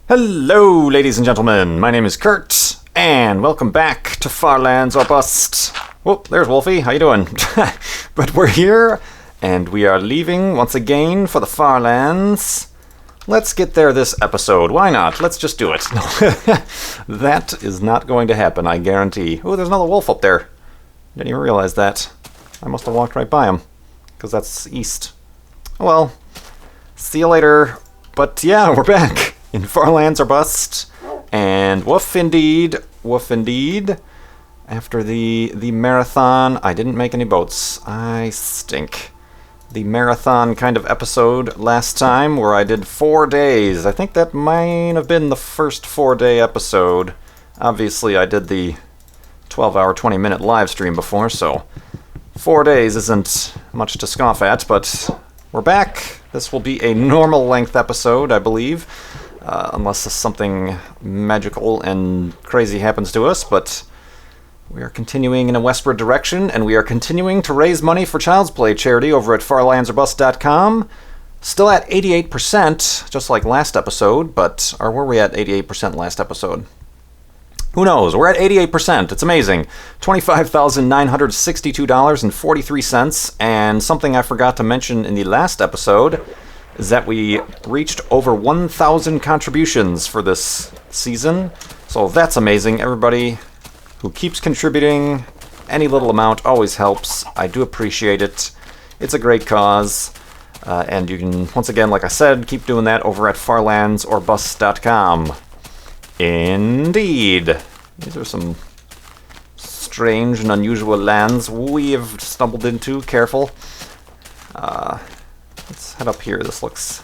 Hello, ladies and gentlemen. My name is Kurt, and welcome back to Farlands or Bust. Whoop, there's Wolfie. How you doing? But we're here, and we are leaving once again for the Farlands. Let's get there this episode. Why not? Let's just do it. No, that is not going to happen, I guarantee. Oh, there's another wolf up there. Didn't even realize that. I must have walked right by him, because that's east. Oh well, see you later. But yeah, we're back in Farlands or Bust, and woof indeed, woof indeed. After the marathon, I didn't make any boats. I stink. The marathon kind of episode last time where I did 4 days. I think that might have been the first 4-day episode. Obviously, I did the 12-hour, 20-minute live stream before, so 4 days isn't much to scoff at, but we're back. This will be a normal length episode, I believe, unless something magical and crazy happens to us, but we are continuing in a westward direction, and we are continuing to raise money for Child's Play charity over at farlandsorbust.com. Still at 88%, just like last episode, but or were we at 88% last episode? Who knows? We're at 88%. It's amazing. $25,962.43. And something I forgot to mention in the last episode is that we reached over 1,000 contributions for this season. So that's amazing. Everybody who keeps contributing, any little amount always helps. I do appreciate it. It's a great cause. And you can, once again, like I said, keep doing that over at farlandsorbust.com. Indeed. These are some strange and unusual lands we have stumbled into. Careful. Let's head up here. This looks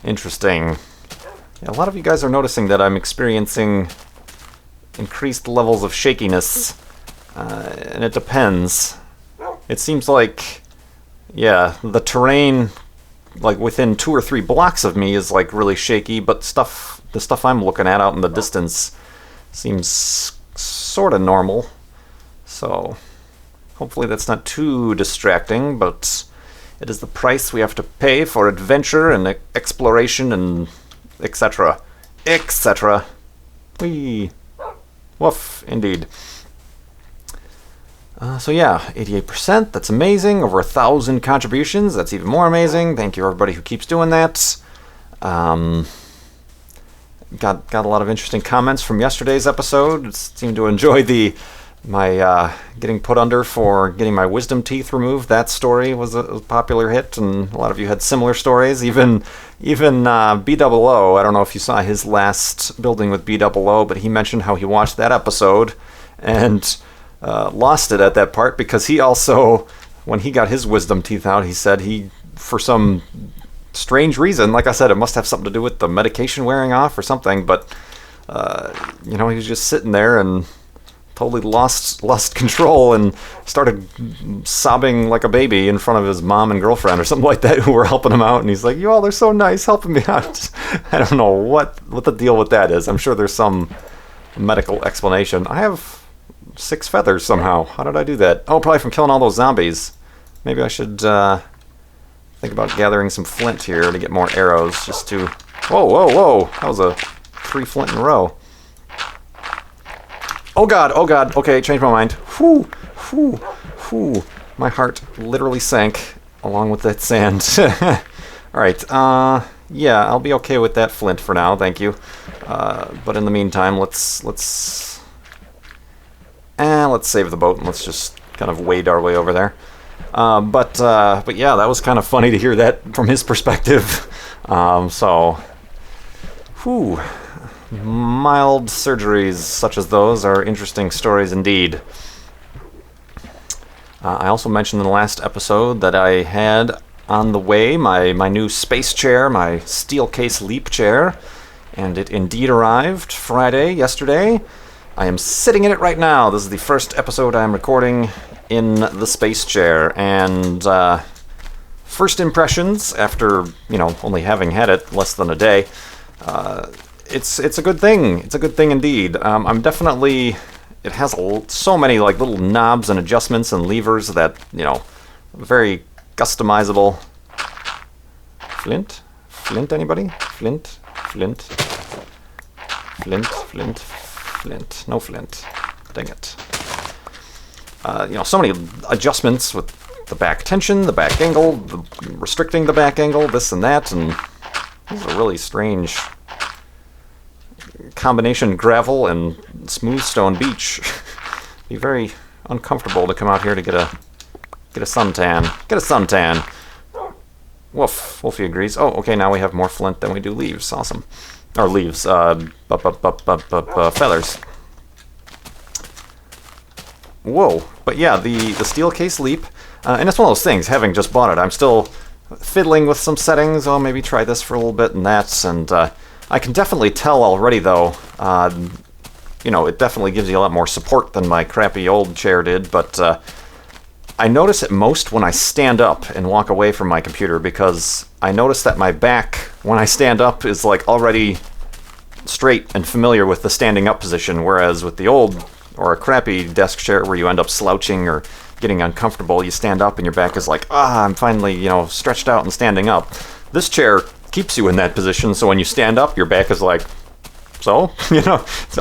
interesting. Yeah, a lot of you guys are noticing that I'm experiencing increased levels of shakiness. And it depends. It seems like, yeah, the terrain like within 2 or 3 blocks of me is like really shaky, but the stuff I'm looking at out in the distance seems sort of normal. So hopefully that's not too distracting, but it is the price we have to pay for adventure and exploration and etc. etc. Whee! Woof, indeed. So yeah, 88%, that's amazing. Over 1,000 contributions, that's even more amazing. Thank you everybody who keeps doing that. Got a lot of interesting comments from yesterday's episode. Seemed to enjoy my getting put under for getting my wisdom teeth removed. That story was a popular hit, and a lot of you had similar stories. Even BOO, I don't know if you saw his last building with BOO, but he mentioned how he watched that episode and lost it at that part because he also, when he got his wisdom teeth out, he said he, for some strange reason, like I said, it must have something to do with the medication wearing off or something, but he was just sitting there and totally lost control and started sobbing like a baby in front of his mom and girlfriend or something like that who were helping him out, and he's like, you all are so nice helping me out. I don't know what the deal with that is. I'm sure there's some medical explanation. I have 6 feathers somehow. How did I do that? Oh, probably from killing all those zombies. Maybe I should think about gathering some flint here to get more arrows, just to... Whoa! That was a 3 flint in a row. Oh god! Okay, changed my mind. Whew! My heart literally sank along with that sand. Alright, yeah, I'll be okay with that flint for now, thank you. But in the meantime, let's save the boat and let's just kind of wade our way over there. But yeah, that was kind of funny to hear that from his perspective. Mild surgeries such as those are interesting stories indeed. I also mentioned in the last episode that I had on the way my new space chair, my steel case leap chair, and it indeed arrived yesterday. I am sitting in it right now. This is the first episode I am recording in the space chair, and first impressions after, only having had it less than a day, it's a good thing. It's a good thing indeed. I'm definitely... It has so many like little knobs and adjustments and levers that, very customizable. Flint? Flint, anybody? Flint? Flint. No flint. Dang it. So many adjustments with the back tension, the back angle, restricting the back angle, this and that, and this is a really strange combination gravel and smooth stone beach. Be very uncomfortable to come out here to get a suntan. Get a suntan. Woof. Wolfie agrees. Oh, okay, now we have more flint than we do leaves. Awesome. Or leaves. Feathers. Whoa. But yeah, the steel case leap. And it's one of those things, having just bought it, I'm still fiddling with some settings. I'll maybe try this for a little bit and that. And I can definitely tell already, though, it definitely gives you a lot more support than my crappy old chair did. But I notice it most when I stand up and walk away from my computer, because I notice that my back, when I stand up, is like already straight and familiar with the standing up position, whereas with the old or a crappy desk chair where you end up slouching or getting uncomfortable, you stand up and your back is like, I'm finally, stretched out and standing up. This chair keeps you in that position, so when you stand up, your back is like, so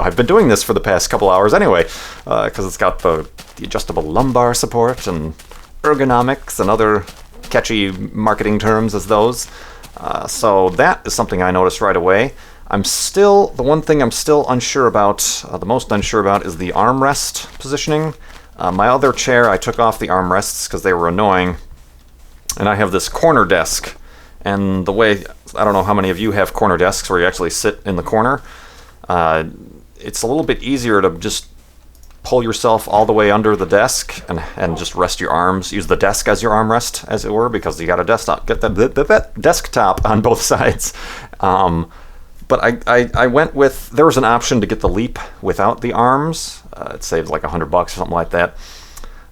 I've been doing this for the past couple hours anyway, because it's got the adjustable lumbar support and ergonomics and other catchy marketing terms as those. So that is something I noticed right away. The one thing I'm still unsure about, the most unsure about, is the armrest positioning. My other chair, I took off the armrests because they were annoying, and I have this corner desk, and the way, I don't know how many of you have corner desks where you actually sit in the corner. It's a little bit easier to just pull yourself all the way under the desk and just rest your arms, use the desk as your armrest, as it were, because you got a desktop, get the desktop on both sides. But I went with, there was an option to get the Leap without the arms. It saved like $100 or something like that.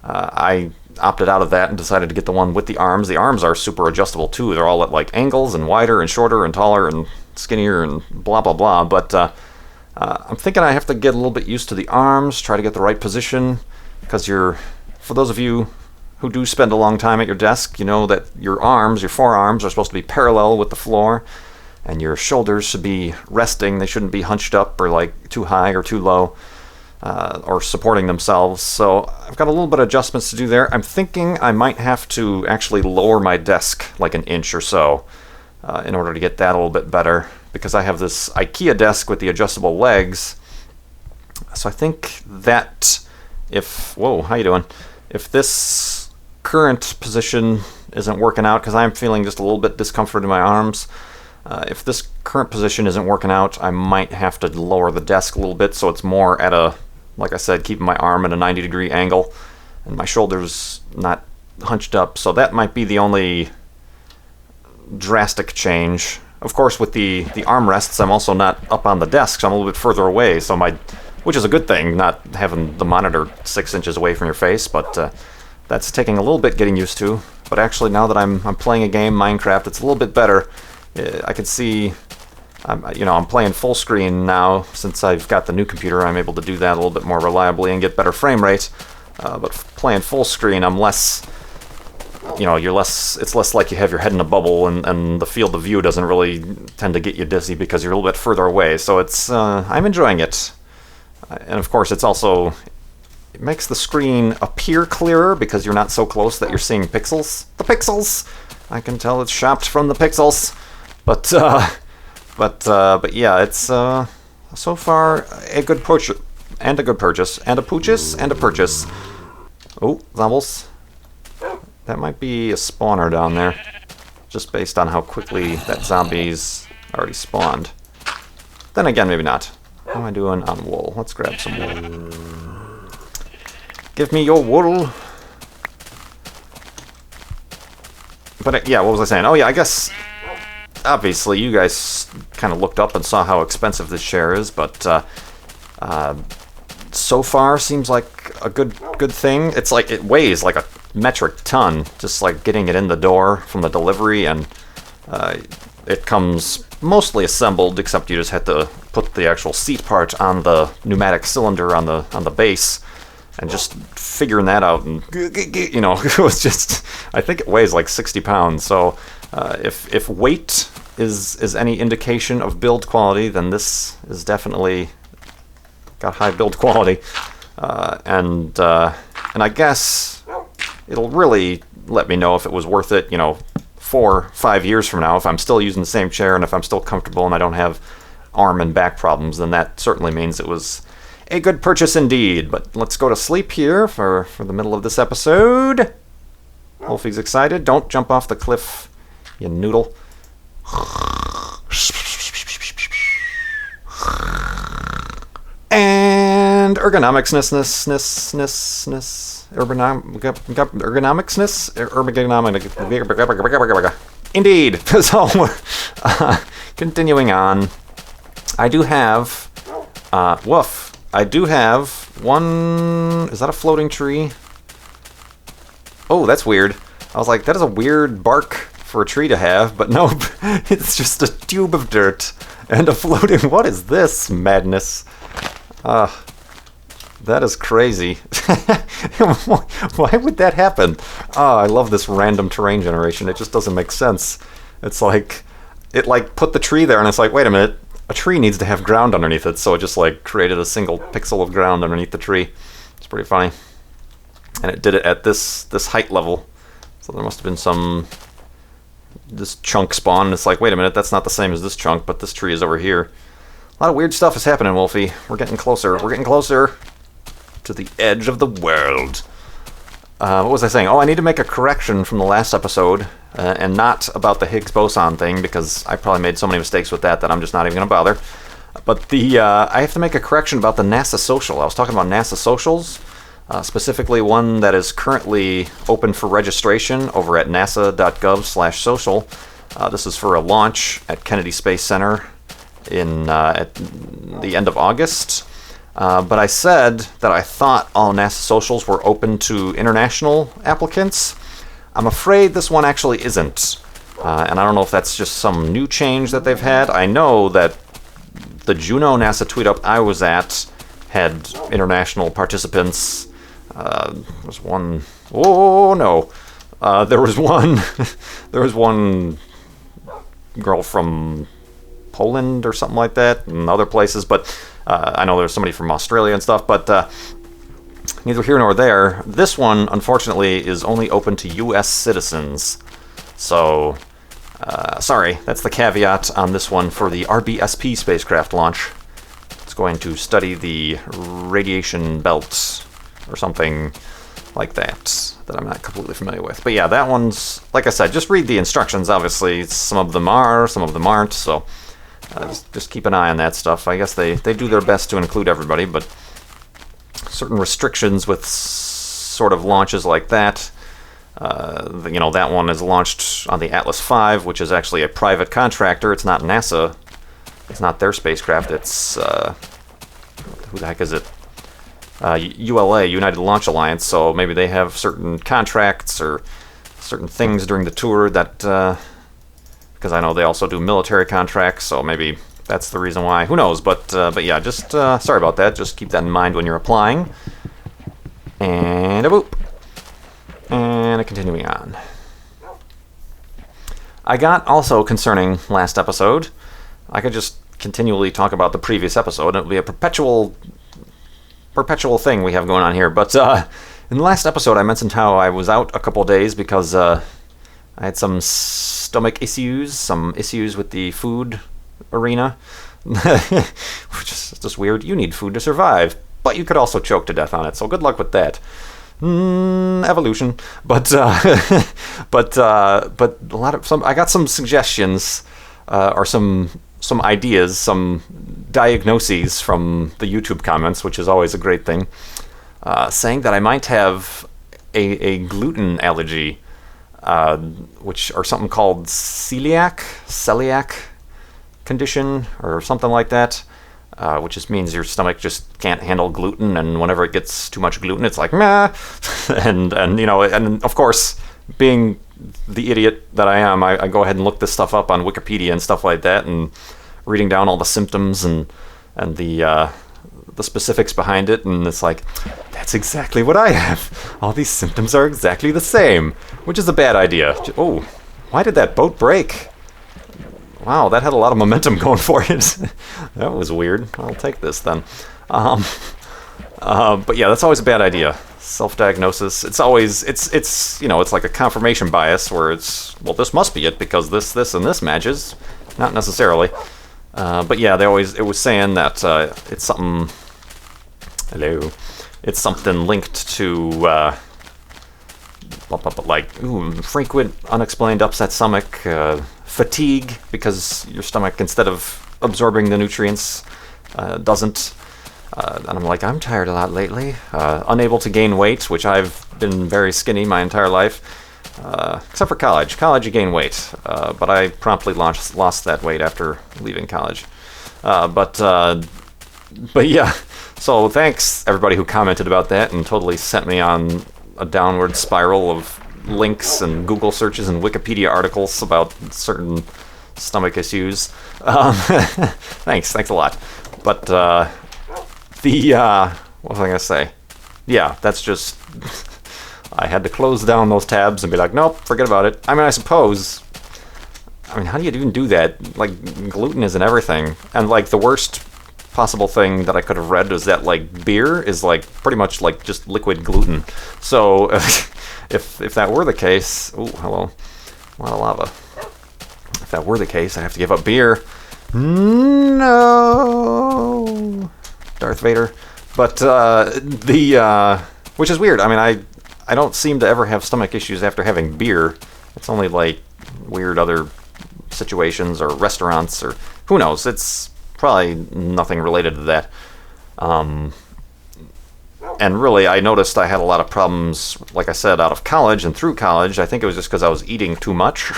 I opted out of that and decided to get the one with the arms. The arms are super adjustable too. They're all at like angles and wider and shorter and taller and skinnier and blah blah blah. But I'm thinking I have to get a little bit used to the arms, try to get the right position, because for those of you who do spend a long time at your desk, you know that your forearms are supposed to be parallel with the floor, and your shoulders should be resting. They shouldn't be hunched up or like too high or too low, or supporting themselves. So I've got a little bit of adjustments to do there. I'm thinking I might have to actually lower my desk like an inch or so in order to get that a little bit better, because I have this IKEA desk with the adjustable legs. So I think that how you doing? If this current position isn't working out, because I'm feeling just a little bit discomfort in my arms, if this current position isn't working out, I might have to lower the desk a little bit so it's more at like I said, keeping my arm at a 90-degree angle and my shoulders not hunched up. So that might be the only drastic change. Of course, with the armrests, I'm also not up on the desk, so I'm a little bit further away, which is a good thing, not having the monitor 6 inches away from your face, but that's taking a little bit getting used to. But actually, now that I'm playing a game, Minecraft, it's a little bit better. I can see, I'm playing full screen now. Since I've got the new computer, I'm able to do that a little bit more reliably and get better frame rate. But playing full screen, I'm less, it's less like you have your head in a bubble, and the field of view doesn't really tend to get you dizzy because you're a little bit further away. So I'm enjoying it. And of course, it makes the screen appear clearer because you're not so close that you're seeing pixels. The pixels! I can tell it's shopped from the pixels. But yeah, it's so far a good purchase, and a purchase. Oh, zombies. That might be a spawner down there, just based on how quickly that zombie's already spawned. Then again, maybe not. How am I doing on wool? Let's grab some wool. Give me your wool. But yeah, what was I saying? Oh yeah, I guess obviously you guys kind of looked up and saw how expensive this chair is, but so far seems like a good thing. It's like it weighs like a metric ton, just like getting it in the door from the delivery, and it comes mostly assembled, except you just had to put the actual seat part on the pneumatic cylinder on the base, and just figuring that out, and it was just, I think it weighs like 60 pounds. So if weight is any indication of build quality, then this is definitely got high build quality. And I guess it'll really let me know if it was worth it, 4-5 years from now. If I'm still using the same chair and if I'm still comfortable and I don't have arm and back problems, then that certainly means it was a good purchase indeed. But let's go to sleep here for the middle of this episode. Wolfie's excited. Don't jump off the cliff, you noodle. And ergonomicsness. Indeed. So, continuing on, I do have, I do have one, is that a floating tree? Oh, that's weird. I was like, that is a weird bark for a tree to have, but nope, it's just a tube of dirt and a floating, what is this madness? That is crazy. Why would that happen? I love this random terrain generation. It just doesn't make sense. It's like, it put the tree there and it's like, wait a minute, a tree needs to have ground underneath it, so it just created a single pixel of ground underneath the tree. It's pretty funny. And it did it at this height level. So there must have been this chunk spawn, and it's like, wait a minute, that's not the same as this chunk, but this tree is over here. A lot of weird stuff is happening, Wolfie. We're getting closer. We're getting closer to the edge of the world. What was I saying? Oh, I need to make a correction from the last episode, and not about the Higgs boson thing, because I probably made so many mistakes with that I'm just not even going to bother. But I have to make a correction about the NASA social. I was talking about NASA socials, specifically one that is currently open for registration over at nasa.gov/social. This is for a launch at Kennedy Space Center at the end of August. But I said that I thought all NASA socials were open to international applicants. I'm afraid this one actually isn't. And I don't know if that's just some new change that they've had. I know that the Juneau NASA tweet up I was at had international participants. There was one. Oh no! There was one. There was one girl from Poland or something like that, and other places. But I know there's somebody from Australia and stuff. But neither here nor there. This one, unfortunately, is only open to U.S. citizens. So, sorry, that's the caveat on this one for the RBSP spacecraft launch. It's going to study the radiation belts or something like that I'm not completely familiar with. But yeah, that one's, like I said, just read the instructions. Obviously, some of them are, some of them aren't, so just keep an eye on that stuff. I guess they do their best to include everybody, but certain restrictions with sort of launches like that. That one is launched on the Atlas V, which is actually a private contractor. It's not NASA. It's not their spacecraft. It's, who the heck is it? ULA, United Launch Alliance, so maybe they have certain contracts or certain things during the tour that, because I know they also do military contracts, so maybe that's the reason why. Who knows? But yeah, just sorry about that. Just keep that in mind when you're applying. And a boop. And continuing on. I got also concerning last episode. I could just continually talk about the previous episode, and it would be a perpetual thing we have going on here. But in the last episode, I mentioned how I was out a couple days because I had some stomach issues, some issues with the food arena, which is just weird. You need food to survive, but you could also choke to death on it. So good luck with that. Evolution. But I got some suggestions or some ideas, some diagnoses from the YouTube comments, which is always a great thing, saying that I might have a gluten allergy, or something called celiac condition, or something like that, which just means your stomach just can't handle gluten, and whenever it gets too much gluten, it's like, meh, and of course, being the idiot that I am, I go ahead and look this stuff up on Wikipedia and stuff like that, and reading down all the symptoms and the specifics behind it, and it's like, that's exactly what I have. All these symptoms are exactly the same, which is a bad idea. Oh, why did that boat break? Wow, that had a lot of momentum going for it. That was weird. I'll take this then. But yeah, that's always a bad idea. Self-diagnosis. It's always, it's like a confirmation bias where it's, well, this must be it because this, and this matches. Not necessarily. But yeah, it was saying that it's something, it's something linked to, like, frequent unexplained upset stomach, fatigue, because your stomach, instead of absorbing the nutrients, doesn't. And I'm like, I'm tired a lot lately. Unable to gain weight, which I've been very skinny my entire life, except for college. College, you gain weight, but I promptly lost that weight after leaving college. But yeah, so thanks everybody who commented about that and totally sent me on a downward spiral of links and Google searches and Wikipedia articles about certain stomach issues. Thanks a lot. But what was I gonna say? Yeah, that's just, I had to close down those tabs and be like, nope, forget about it. I mean, I suppose, how do you even do that? Like, gluten is in everything. And like, the worst possible thing that I could have read was that like beer is like pretty much like just liquid gluten. So if that were the case, oh, hello, a lot of lava. If that were the case, I'd have to give up beer. No, Darth Vader. But which is weird. I mean, I don't seem to ever have stomach issues after having beer. It's only like weird other situations or restaurants or who knows. It's probably nothing related to that. And really, I noticed I had a lot of problems, like I said, out of college and through college. I think it was just because I was eating too much.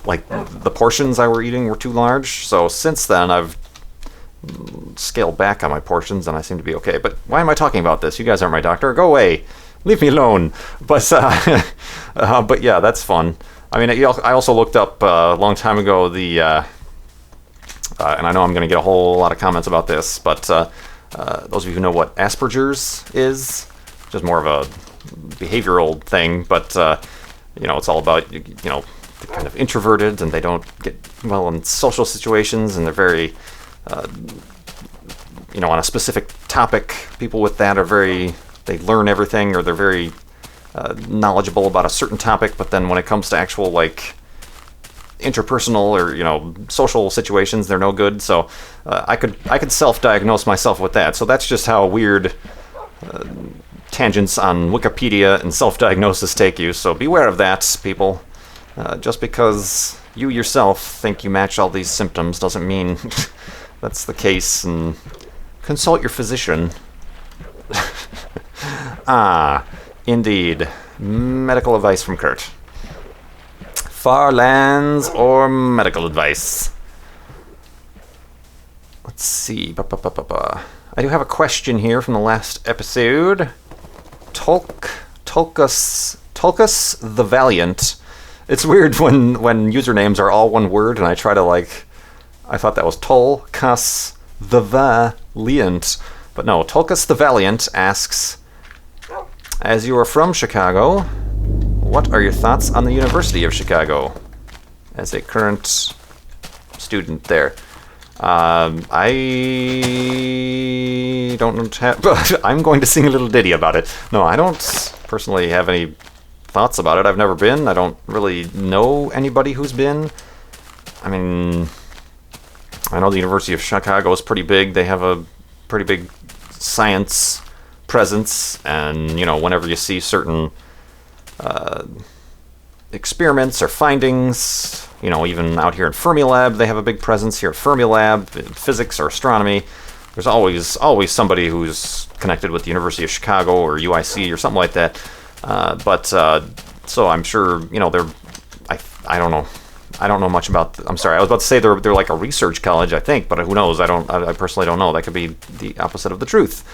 Like, the portions I were eating were too large. So since then, I've scaled back on my portions, and I seem to be okay. But why am I talking about this? You guys aren't my doctor. Go away. Leave me alone. But but yeah, that's fun. I mean, I also looked up a long time ago and I know I'm going to get a whole lot of comments about this, but those of you who know what Asperger's is, just more of a behavioral thing, but it's all about, they're kind of introverted and they don't get well in social situations, and they're very, on a specific topic, people with that they learn everything, or they're very knowledgeable about a certain topic, but then when it comes to actual, like, interpersonal or social situations, they're no good. So I could self-diagnose myself with that. So that's just how weird tangents on Wikipedia and self-diagnosis take you. So beware of that, people. Just because you yourself think you match all these symptoms doesn't mean that's the case, and consult your physician. Indeed. Medical advice from Kurt. Far lands or medical advice? Let's see. I do have a question here from the last episode. Tulkus the Valiant. It's weird when usernames are all one word, and I try to, like, I thought that was Tulkus the Valiant. But no, Tulkus the Valiant asks, as you are from Chicago, what are your thoughts on the University of Chicago as a current student there? I don't have... I'm going to sing a little ditty about it. No, I don't personally have any thoughts about it. I've never been. I don't really know anybody who's been. I mean, I know the University of Chicago is pretty big. They have a pretty big science presence, and, whenever you see certain experiments or findings, even out here in Fermilab, they have a big presence here at Fermilab, physics or astronomy. There's always somebody who's connected with the University of Chicago or UIC or something like that. So I'm sure, I don't know. I don't know much about, I'm sorry, I was about to say they're like a research college, I think, but who knows? I personally don't know. That could be the opposite of the truth.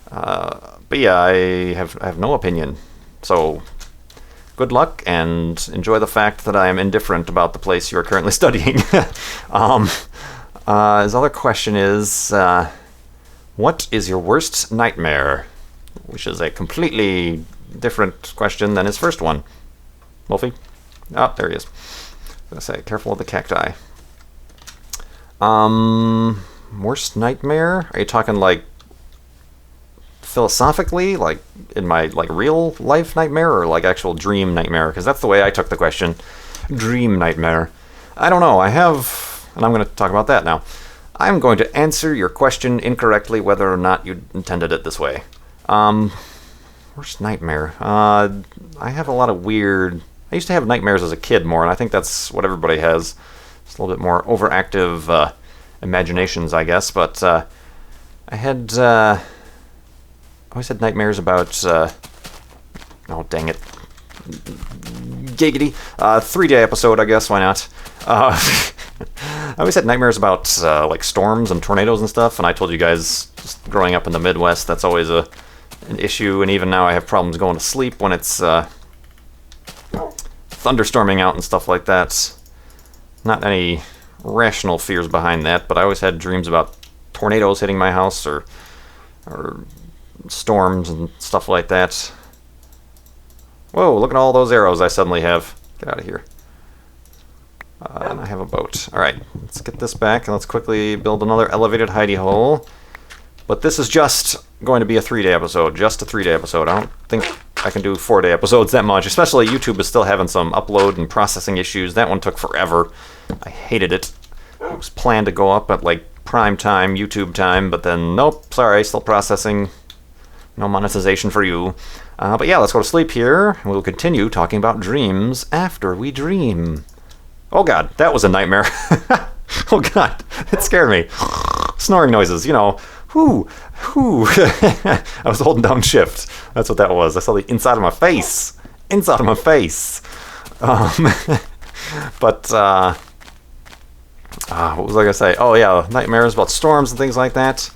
But yeah, I have no opinion. So good luck, and enjoy the fact that I am indifferent about the place you are currently studying. His other question is, what is your worst nightmare? Which is a completely different question than his first one. Wolfie? Oh, there he is. I was going to say, careful of the cacti. Worst nightmare? Are you talking like philosophically, like in my like real life nightmare, or like actual dream nightmare? Because that's the way I took the question. Dream nightmare. I don't know. I have, and I'm going to talk about that now. I'm going to answer your question incorrectly, whether or not you intended it this way. Worst nightmare. I have a lot of weird. I used to have nightmares as a kid more, and I think that's what everybody has. Just a little bit more overactive imaginations, I guess. But I had always had nightmares about. Oh, dang it. Giggity. 3-day episode, I guess. Why not? I always had nightmares about like storms and tornadoes and stuff, and I told you guys, just growing up in the Midwest, that's always an issue, and even now I have problems going to sleep when it's thunderstorming out and stuff like that. Not any rational fears behind that, but I always had dreams about tornadoes hitting my house or storms and stuff like that. Whoa, look at all those arrows I suddenly have. Get out of here. And I have a boat. Alright, let's get this back and let's quickly build another elevated hidey hole. But this is just going to be a 3-day episode. Just a 3-day episode. I don't think I can do 4-day episodes that much. Especially YouTube is still having some upload and processing issues. That one took forever. I hated it. It was planned to go up at like prime time, YouTube time, but then nope, sorry, still processing. No monetization for you. But yeah, let's go to sleep here, and we'll continue talking about dreams after we dream. Oh god, that was a nightmare. Oh god, it scared me. Snoring noises, you know. Whoo. I was holding down shift. That's what that was. I saw the inside of my face. Inside of my face. But, what was I going to say? Oh yeah, nightmares about storms and things like that.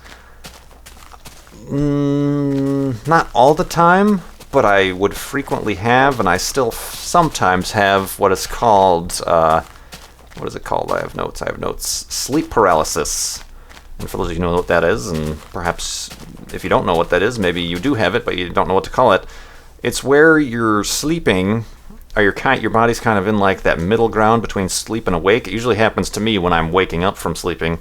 Not all the time, but I would frequently have, and I still sometimes have, what is called, what is it called? I have notes. Sleep paralysis. And for those of you who know what that is, and perhaps if you don't know what that is, maybe you do have it, but you don't know what to call it. It's where you're sleeping, or your body's kind of in like that middle ground between sleep and awake. It usually happens to me when I'm waking up from sleeping.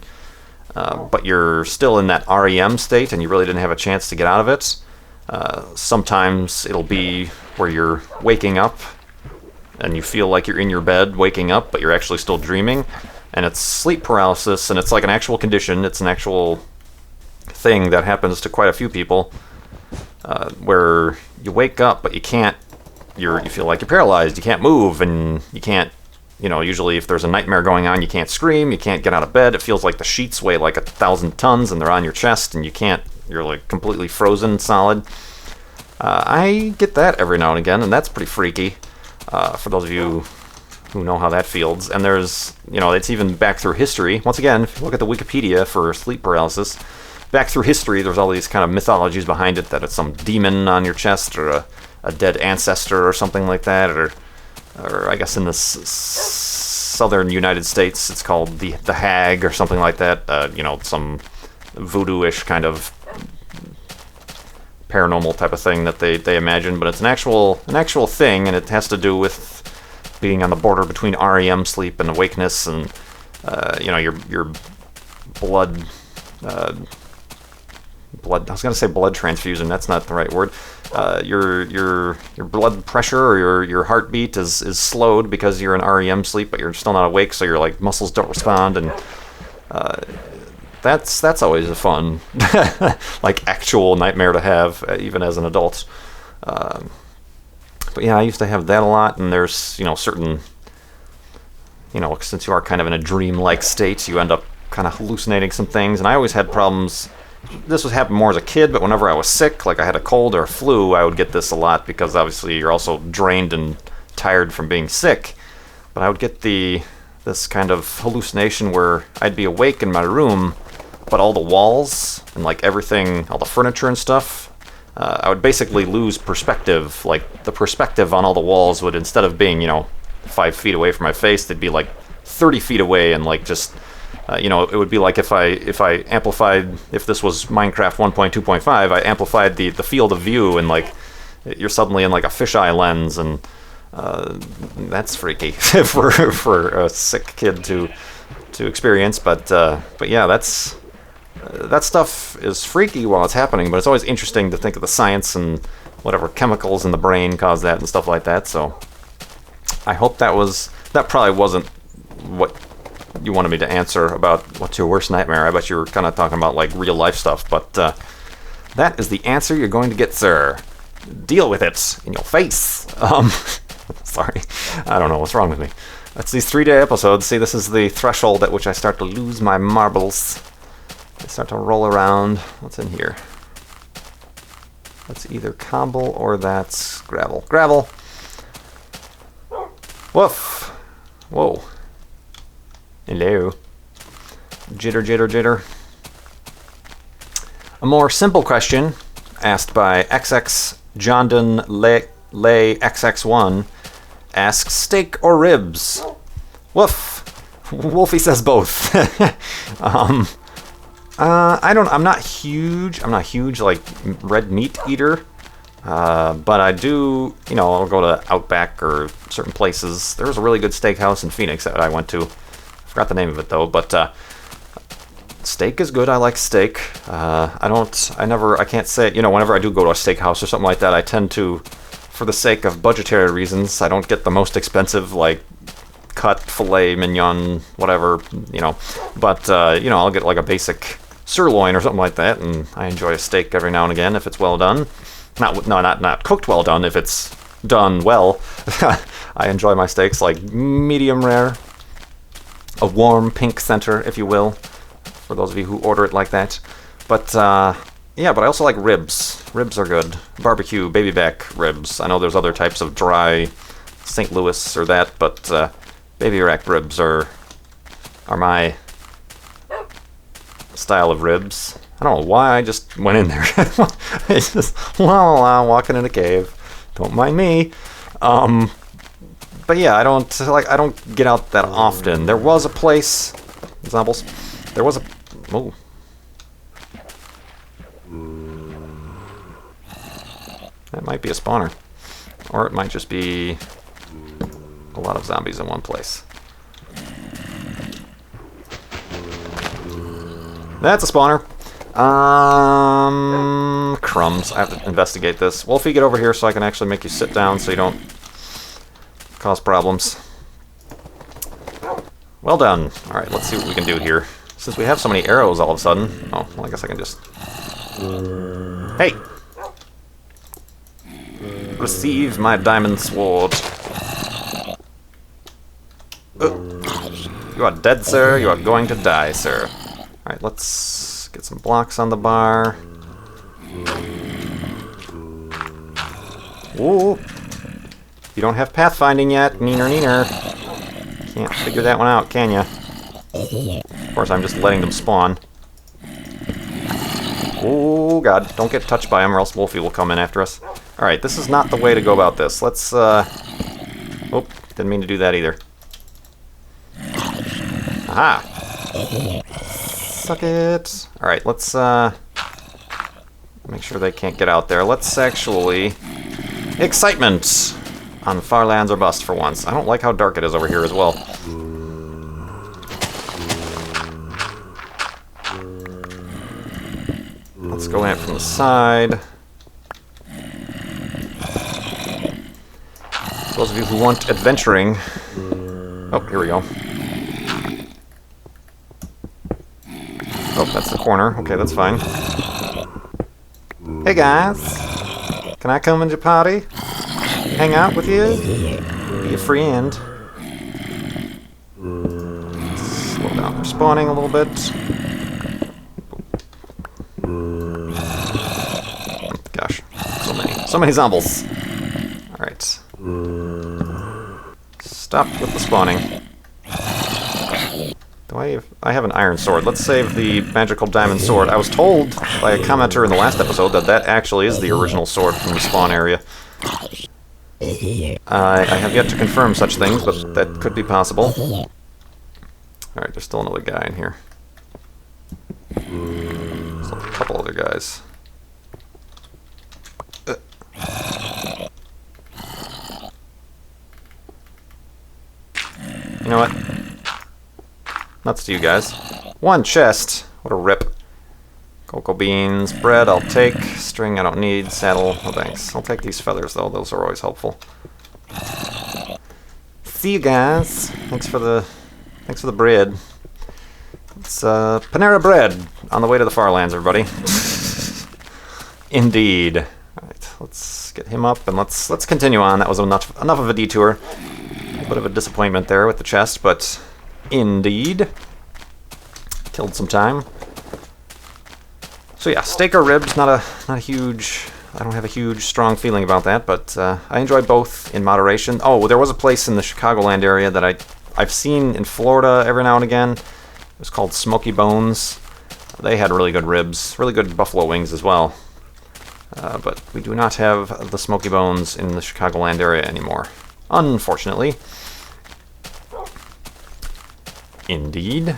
But you're still in that REM state, and you really didn't have a chance to get out of it. Sometimes it'll be where you're waking up, and you feel like you're in your bed waking up, but you're actually still dreaming. And it's sleep paralysis, and it's like an actual condition. It's an actual thing that happens to quite a few people, where you wake up, but you can't. You feel like you're paralyzed. You can't move, and you can't. You know, usually if there's a nightmare going on, you can't scream, you can't get out of bed. It feels like the sheets weigh like 1,000 tons and they're on your chest and you're like completely frozen solid. I get that every now and again, and that's pretty freaky, for those of you who know how that feels. And there's, you know, it's even back through history. Once again, if you look at the Wikipedia for sleep paralysis, back through history, there's all these kind of mythologies behind it, that it's some demon on your chest or a dead ancestor or something like that, or I guess in the southern United States, it's called the Hag or something like that. You know, some voodoo-ish kind of paranormal type of thing that they imagine, but it's an actual thing, and it has to do with being on the border between REM sleep and awakeness, and you know, your blood. I was going to say blood transfusion. That's not the right word. Your blood pressure or your heartbeat is slowed because you're in REM sleep, but you're still not awake, so your like muscles don't respond, and that's always a fun like actual nightmare to have, even as an adult. But yeah, I used to have that a lot, and there's, you know, certain, you know, since you are kind of in a dream-like state, you end up kind of hallucinating some things, and I always had problems. This was happening more as a kid, but whenever I was sick, like I had a cold or a flu, I would get this a lot because obviously you're also drained and tired from being sick. But I would get this kind of hallucination where I'd be awake in my room, but all the walls and like everything, all the furniture and stuff, I would basically lose perspective. Like the perspective on all the walls would, instead of being, you know, 5 feet away from my face, they'd be like 30 feet away, and like just... you know, it would be like if I amplified, if this was Minecraft 1.2.5, I amplified the field of view, and like you're suddenly in like a fisheye lens, and that's freaky for a sick kid to to experience, but yeah, that stuff is freaky while it's happening, but it's always interesting to think of the science and whatever chemicals in the brain cause that and stuff like that. So I hope that probably wasn't what you wanted me to answer about what's your worst nightmare. I bet you were kind of talking about like real life stuff, but that is the answer you're going to get, sir. Deal with it in your face. Sorry, I don't know what's wrong with me. That's these 3-day episodes. See, this is the threshold at which I start to lose my marbles. They start to roll around. What's in here? That's either cobble or that's gravel. Gravel! Woof! Whoa. Hello. Jitter, jitter, jitter. A more simple question asked by XX Jondon Lay XX1 asks, steak or ribs? Woof. Wolfie says both. I'm not huge like red meat eater, but I do, I'll go to Outback or certain places. There was a really good steakhouse in Phoenix that I went to. I forgot the name of it though, but steak is good. I like steak. I can't say, whenever I do go to a steakhouse or something like that, I tend to, for the sake of budgetary reasons, I don't get the most expensive, like, cut, filet, mignon, whatever, but, I'll get like a basic sirloin or something like that, and I enjoy a steak every now and again if it's well done. Not cooked well done, if it's done well. I enjoy my steaks like medium rare, a warm pink center, if you will, for those of you who order it like that. But yeah, but I also like ribs. Ribs are good. Barbecue, baby back ribs. I know there's other types of dry St. Louis or that, but baby back ribs are my style of ribs. I don't know why I just went in there. It's just walking in a cave. Don't mind me. But yeah, I don't get out that often. There was a place, examples. There was a that might be a spawner, or it might just be a lot of zombies in one place. That's a spawner. Crumbs. I have to investigate this. Wolfie, get over here so I can actually make you sit down so you don't cause problems. Well done. Alright, let's see what we can do here. Since we have so many arrows all of a sudden... Oh, well, I guess I can just... Hey! Receive my diamond sword. You are dead, sir. You are going to die, sir. Alright, let's get some blocks on the bar. Ooh! You don't have pathfinding yet, neener neener. Can't figure that one out, can ya? Of course, I'm just letting them spawn. Oh god, don't get touched by them or else Wolfie will come in after us. Alright, this is not the way to go about this. Let's, oh, didn't mean to do that either. Aha! Suck it! Alright, let's, make sure they can't get out there. Let's actually... Excitement! On Far Lands or Bust for once. I don't like how dark it is over here as well. Let's go in it from the side. Those of you who want adventuring... Oh, here we go. Oh, that's the corner. Okay, that's fine. Hey guys! Can I come into your party? Hang out with you? Be a friend. Slow down their spawning a little bit. Gosh, so many zombies. Alright. Stop with the spawning. I have an iron sword. Let's save the magical diamond sword. I was told by a commenter in the last episode that actually is the original sword from the spawn area. I have yet to confirm such things, but that could be possible. Alright, there's still another guy in here. There's a couple other guys. You know what? nuts to you guys. 1 chest. What a rip. Cocoa beans, bread I'll take. String I don't need. Saddle, no thanks. I'll take these feathers though, those are always helpful. See you guys. Thanks for the bread. It's Panera Bread on the way to the far lands, everybody. Indeed. Alright, let's get him up and let's continue on. That was enough of a detour. A bit of a disappointment there with the chest, but indeed. Killed some time. So yeah, steak or ribs, not a huge... I don't have a huge, strong feeling about that, but I enjoy both in moderation. Oh, there was a place in the Chicagoland area that I've seen in Florida every now and again. It was called Smoky Bones. They had really good ribs, really good buffalo wings as well. But we do not have the Smoky Bones in the Chicagoland area anymore, unfortunately. Indeed.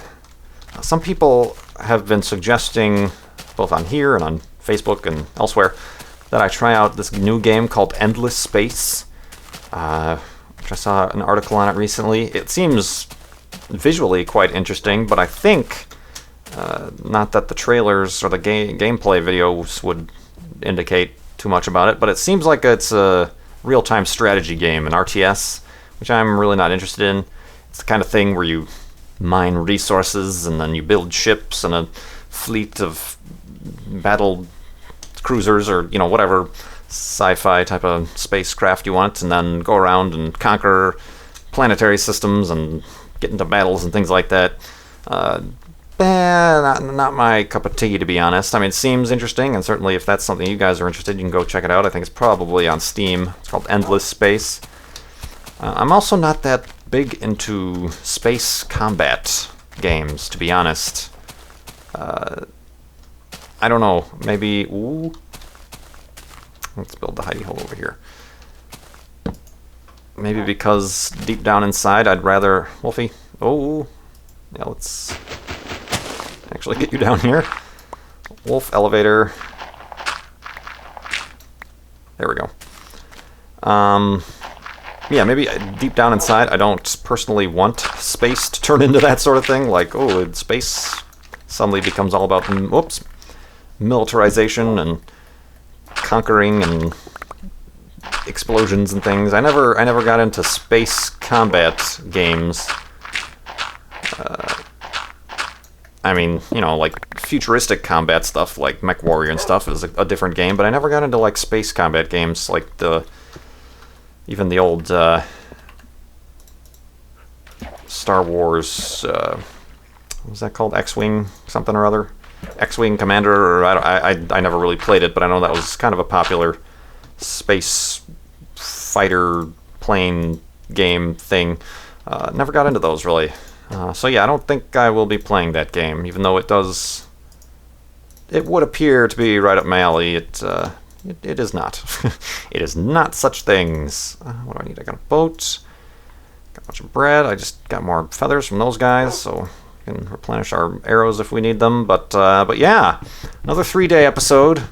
Some people have been suggesting, both on here and on Facebook and elsewhere, that I try out this new game called Endless Space, which I saw an article on it recently. It seems visually quite interesting, but I think, not that the trailers or the gameplay videos would indicate too much about it, but it seems like it's a real-time strategy game, an RTS, which I'm really not interested in. It's the kind of thing where you mine resources and then you build ships and a fleet of battle cruisers or, you know, whatever sci-fi type of spacecraft you want, and then go around and conquer planetary systems and get into battles and things like that. Not my cup of tea, to be honest. I mean, it seems interesting, and certainly if that's something you guys are interested in, you can go check it out. I think it's probably on Steam. It's called Endless Space. I'm also not that big into space combat games, to be honest. I don't know, maybe... Ooh. Let's build the hidey hole over here. Maybe because deep down inside I'd rather... Wolfie? Oh! Yeah, let's actually get you down here. Wolf elevator. There we go. Yeah, maybe deep down inside I don't personally want space to turn into that sort of thing. Like, oh, space suddenly becomes all about... Whoops. Militarization and conquering and explosions and things. I never got into space combat games. I mean, you know, like futuristic combat stuff like Mech Warrior and stuff is a different game, but I never got into like space combat games like even the old Star Wars, what was that called? X-Wing something or other? X-Wing Commander, or I never really played it, but I know that was kind of a popular space fighter plane game thing. Never got into those, really. So yeah, I don't think I will be playing that game, even though it would appear to be right up my alley. It is not. It is not such things. What do I need? I got a boat. Got a bunch of bread. I just got more feathers from those guys, so we can replenish our arrows if we need them. But yeah, another 3-day episode.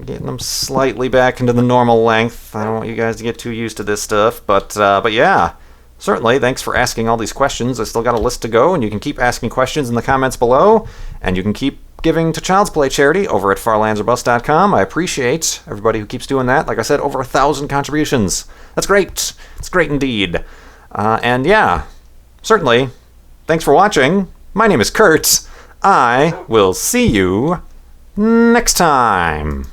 Getting them slightly back into the normal length. I don't want you guys to get too used to this stuff, but yeah. Certainly, thanks for asking all these questions. I still got a list to go, and you can keep asking questions in the comments below, and you can keep giving to Child's Play charity over at farlandsorbust.com. I appreciate everybody who keeps doing that. Like I said, over 1,000 contributions. That's great. It's great indeed. And yeah, certainly, thanks for watching. My name is Kurt. I will see you next time.